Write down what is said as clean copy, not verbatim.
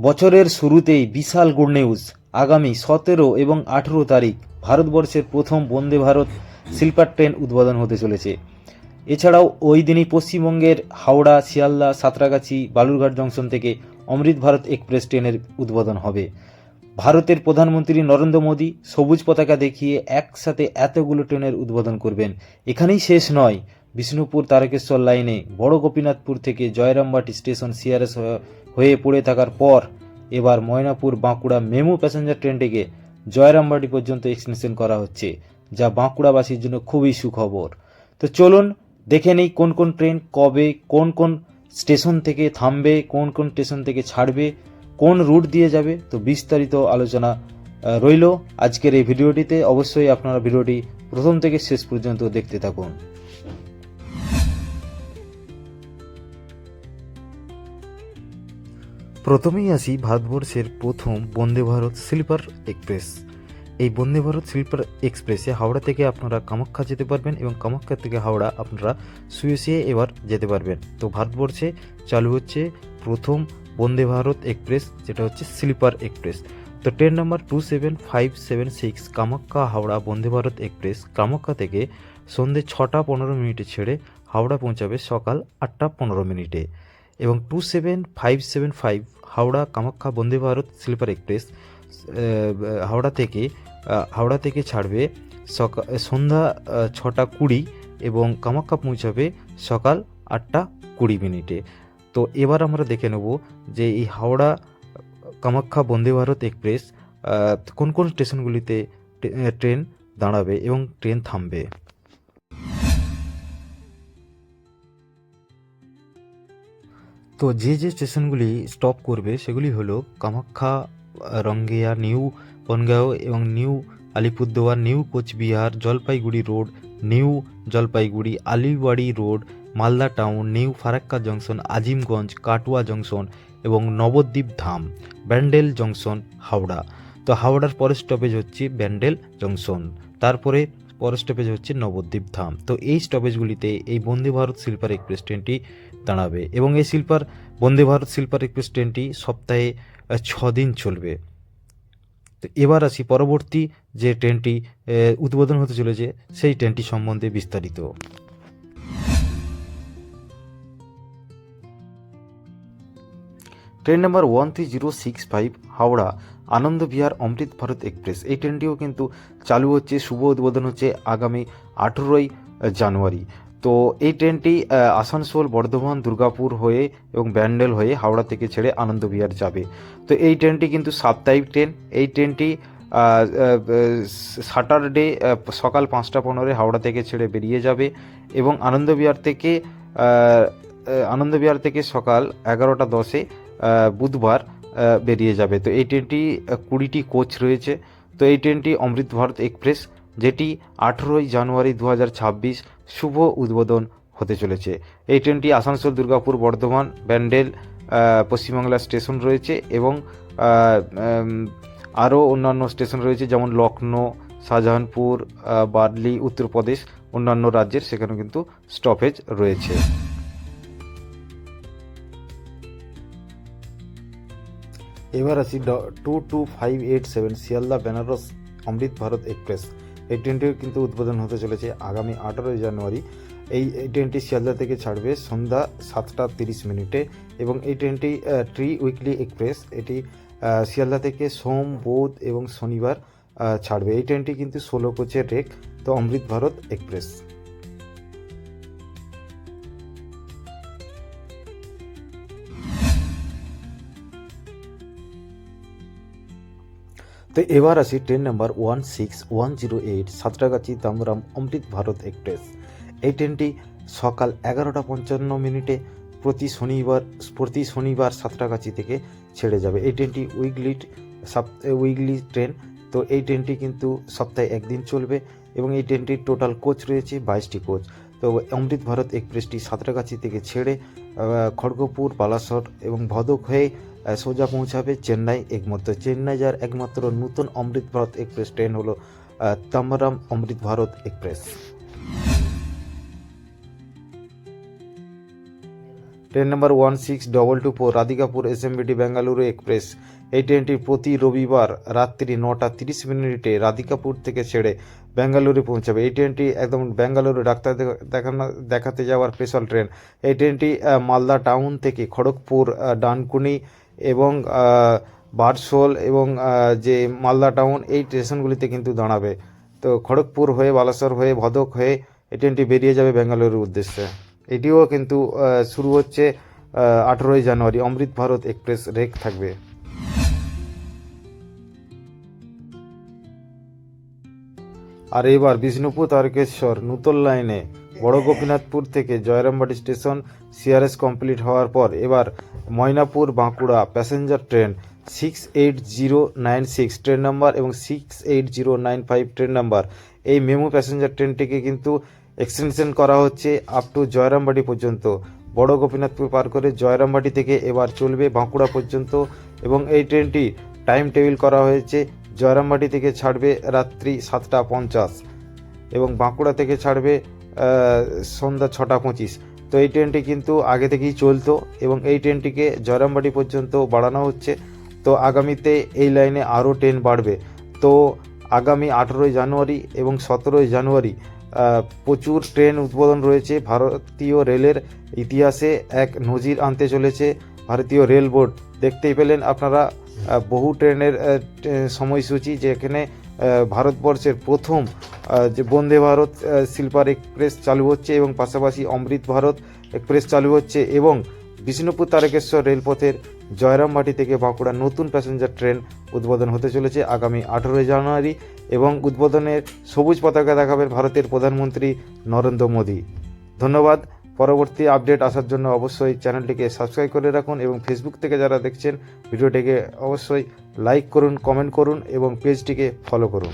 বছরের শুরুতেই বিশাল good news. আগামী 17 এবং 18 তারিখ ভারতবর্ষের প্রথম বন্দে ভারত স্লিপার ট্রেন উদ্বোধন হতে চলেছে। এছাড়াও ওই দিনই পশ্চিমবঙ্গের হাওড়া, শিয়ালদা, সাঁতরাগাছি, বালুরঘাট জংশন থেকে অমৃত ভারত এক্সপ্রেস ট্রেনের উদ্বোধন হবে। ভারতের প্রধানমন্ত্রী নরেন্দ্র মোদী সবুজ পতাকা দেখিয়ে একসাথে এতগুলো ট্রেনের উদ্বোধন করবেন। এখানেই শেষ নয়, বিষ্ণুপুর তারকেশ্বর লাইনে বড় গোপীনাথপুর থেকে জয়রামবাটি স্টেশন সিআরএস হয়ে পড়ে থাকার পর এবার ময়নাপুর বাঁকুড়া মেমু প্যাসেঞ্জার ট্রেনটিকে জয়রামবাটি পর্যন্ত এক্সটেনশন করা হচ্ছে, যা বাঁকুড়াবাসীর জন্য খুবই সুখবর। তো চলুন দেখে নেই কোন কোন ট্রেন কবে কোন কোন স্টেশন থেকে থামবে, কোন কোন স্টেশন থেকে ছাড়বে, কোন রুট দিয়ে যাবে। তো বিস্তারিত আলোচনা রইল আজকের এই ভিডিওটিতে। অবশ্যই আপনারা ভিডিওটি প্রথম থেকে শেষ পর্যন্ত দেখতে থাকুন। প্রথমেই আসি ভারতবর্ষের প্রথম বন্দে ভারত স্লিপার এক্সপ্রেস। এই বন্দে ভারত স্লিপার এক্সপ্রেসে হাওড়া থেকে আপনারা কামাখ্যা যেতে পারবেন এবং কামাখ্যা থেকে হাওড়া আপনারা শুয়ে শুয়ে এবার যেতে পারবেন। তো ভারতবর্ষে চালু হচ্ছে প্রথম বন্দে ভারত এক্সপ্রেস, যেটা হচ্ছে স্লিপার এক্সপ্রেস। তো train number 27576 Kamakhya Howrah Vande Bharat express Kamakhya থেকে সন্ধ্যে 6:15 ছেড়ে হাওড়া পৌঁছাবে সকাল 8:15। এবং 27575 হাওড়া কামাখ্যা বন্দে ভারত স্লিপার এক্সপ্রেস হাওড়া থেকে ছাড়বে সন্ধ্যা 6:20 এবং কামাখ্যা পৌঁছাবে সকাল 8:20। তো এবার আমরা দেখে নেব যে এই হাওড়া কামাখ্যা বন্দে ভারত এক্সপ্রেস কোন কোন স্টেশনগুলিতে ট্রেন দাঁড়াবে এবং ট্রেন থামবে। তো যে যে স্টেশনগুলি স্টপ করবে সেগুলি হলো কামাখ্যা, রঙ্গিয়া, নিউ বনগাঁও এবং new Alipurduar, new Coochbehar, Jalpaiguri road, new Jalpaiguri, Alibari road, Malda town, new Farakka junction, Azimganj, Katwa junction এবং নবদ্বীপ ধাম, ব্যান্ডেল জংশন, হাওড়া। তো হাওড়ার পরের স্টপেজ হচ্ছে ব্যান্ডেল জংশন, তারপরে পরের স্টপেজ হচ্ছে নবদ্বীপ ধাম। তো এই স্টপেজগুলিতে এই বন্দে ভারত স্লিপার এক্সপ্রেস ট্রেনটি দাঁড়াবে এবং এই বন্দে ভারত স্লিপার এক্সপ্রেস ট্রেনটি সপ্তাহে 6 দিন চলবে। তো এবার আসি পরবর্তী যে ট্রেনটি উদ্বোধন হতে চলেছে সেই ট্রেনটি সম্বন্ধে বিস্তারিত। ট্রেন নাম্বার 13065 হাওড়া আনন্দ বিহার অমৃত ভারত এক্সপ্রেস, এই ট্রেনটিও কিন্তু চালু হচ্ছে, শুভ উদ্বোধন হচ্ছে আগামী 18 জানুয়ারি। তো এই ট্রেনটি আসানসোল, বর্ধমান, দুর্গাপুর হয়ে এবং ব্যান্ডেল হয়ে হাওড়া থেকে ছেড়ে আনন্দ বিহার যাবে। তো এই ট্রেনটি কিন্তু সাপ্তাহিক ট্রেন। এই ট্রেনটি স্যাটারডে সকাল 5:15 হাওড়া থেকে ছেড়ে বেরিয়ে যাবে এবং আনন্দ বিহার থেকে সকাল 11:10 বুধবার বেরিয়ে যাবে। তো এই ট্রেনটি 20টি কোচ রয়েছে। তো এই ট্রেনটি অমৃত ভারত এক্সপ্রেস, যেটি 18 জানুয়ারি 2026 শুভ উদ্বোধন হতে চলেছে। এই ট্রেনটি আসানসোল, দুর্গাপুর, বর্ধমান, ব্যান্ডেল পশ্চিমবাংলার স্টেশন রয়েছে এবং আরও অন্যান্য স্টেশন রয়েছে, যেমন লখনৌ, শাহজাহানপুর, বার্লি, উত্তরপ্রদেশ, অন্যান্য রাজ্যের সেখানেও কিন্তু স্টপেজ রয়েছে। এবার আসি 22587 শিয়ালদা বেনারস অমৃত ভারত এক্সপ্রেস। এই ট্রেনটিও কিন্তু উদ্বোধন হতে চলেছে আগামী 18 জানুয়ারি। এই ট্রেনটি শিয়ালদা থেকে ছাড়বে সন্ধ্যা 7:30 এবং এই ট্রেনটি ট্রি উইকলি এক্সপ্রেস। এটি শিয়ালদা থেকে সোম, বুধ এবং শনিবার ছাড়বে। এই ট্রেনটি কিন্তু 16 কোচের রেক। তো অমৃত ভারত এক্সপ্রেস। তো এবার আসি ট্রেন নাম্বার 16108 সাঁতরাগাছি দামরাম অমৃত ভারত এক্সপ্রেস। এই ট্রেনটি সকাল 11:55 প্রতি শনিবার সাঁতরাগাছি থেকে ছেড়ে যাবে। এই ট্রেনটি উইকলি ট্রেন। তো এই ট্রেনটি কিন্তু সপ্তাহে একদিন চলবে এবং এই ট্রেনটির টোটাল কোচ রয়েছে 22টি কোচ। তো অমৃত ভারত এক্সপ্রেসটি সাঁতরাগাছি থেকে ছেড়ে খড়গপুর, বালাসর এবং ভদক হয়ে সোজা পৌঁছাবে চেন্নাই একমাত্র। চেন্নাই যার একমাত্র নতুন অমৃত ভারত এক্সপ্রেস ট্রেন হলো Tambaram Amrit Bharat express. Train number 16224 Radhikapur SMVT Bengaluru express. এই ট্রেনটি প্রতি রবিবার রাত্রি 9:30 রাধিকাপুর থেকে ছেড়ে বেঙ্গালুরু পৌঁছাবে। এই ট্রেনটি একদম বেঙ্গালুরু ডাক্তার দেখাতে যাওয়ার স্পেশাল ট্রেন। এই ট্রেনটি মালদা টাউন থেকে খড়গপুর, ডানকুনি এবং বারসোল এবং যে মালদা টাউন এই স্টেশনগুলিতে কিন্তু দাঁড়াবে। তো খড়গপুর হয়ে, বালাসর হয়ে, ভদক হয়ে এই ট্রেনটি বেরিয়ে যাবে বেঙ্গালুরুর উদ্দেশ্যে। এটিও কিন্তু শুরু হচ্ছে 18ই জানুয়ারি। অমৃত ভারত এক্সপ্রেস রেক থাকবে। আর এবার বিষ্ণুপুর তারকেশ্বর নূতন লাইনে বড় গোপীনাথপুর থেকে জয়রামবাটি স্টেশন সিআরএস কমপ্লিট হওয়ার পর এবার Moynapur Bankura passenger train 68096 train number এবং 68095 ট্রেন নাম্বার, এই মেমু প্যাসেঞ্জার ট্রেনটিকে কিন্তু এক্সটেনশন করা হচ্ছে আপ টু জয়রামবাটি পর্যন্ত। বড় গোপীনাথপুর পার করে জয়রামবাটি থেকে এবার চলবে বাঁকুড়া পর্যন্ত এবং এই ট্রেনটি টাইম টেবিল করা হয়েছে। জয়রামবাটি থেকে ছাড়বে রাত্রি 7:50 এবং বাঁকুড়া থেকে ছাড়বে সন্ধ্যা 6:25। তো এই ট্রেনটি কিন্তু আগে থেকেই চলতো এবং এই ট্রেনটিকে জয়রামবাটি পর্যন্ত বাড়ানো হচ্ছে। তো আগামীতে এই লাইনে আরও ট্রেন বাড়বে। তো আগামী 18ই জানুয়ারি এবং 17ই জানুয়ারি প্রচুর ট্রেন উদ্বোধন রয়েছে। ভারতীয় রেলের ইতিহাসে এক নজির আনতে চলেছে ভারতীয় রেল বোর্ড। দেখতেই পেলেন আপনারা বহু ট্রেনের সময়সূচি, যেখানে ভারতবর্ষের প্রথম যে বন্দে ভারত স্লিপার এক্সপ্রেস চালু হচ্ছে এবং পাশাপাশি অমৃত ভারত এক্সপ্রেস চালু হচ্ছে এবং বিষ্ণুপুর তারকেশ্বর রেলপথের জয়রামবাটি থেকে বাঁকুড়া নতুন প্যাসেঞ্জার ট্রেন উদ্বোধন হতে চলেছে আগামী 18ই জানুয়ারি এবং উদ্বোধনের সবুজ পতাকা দেখাবেন ভারতের প্রধানমন্ত্রী নরেন্দ্র মোদী। ধন্যবাদ। পরবর্তী আপডেট আসার জন্য অবশ্যই চ্যানেলটিকে সাবস্ক্রাইব করে রাখুন এবং ফেসবুক থেকে যারা দেখছেন ভিডিওটিকে অবশ্যই লাইক করুন, কমেন্ট করুন এবং পেজটিকে ফলো করুন।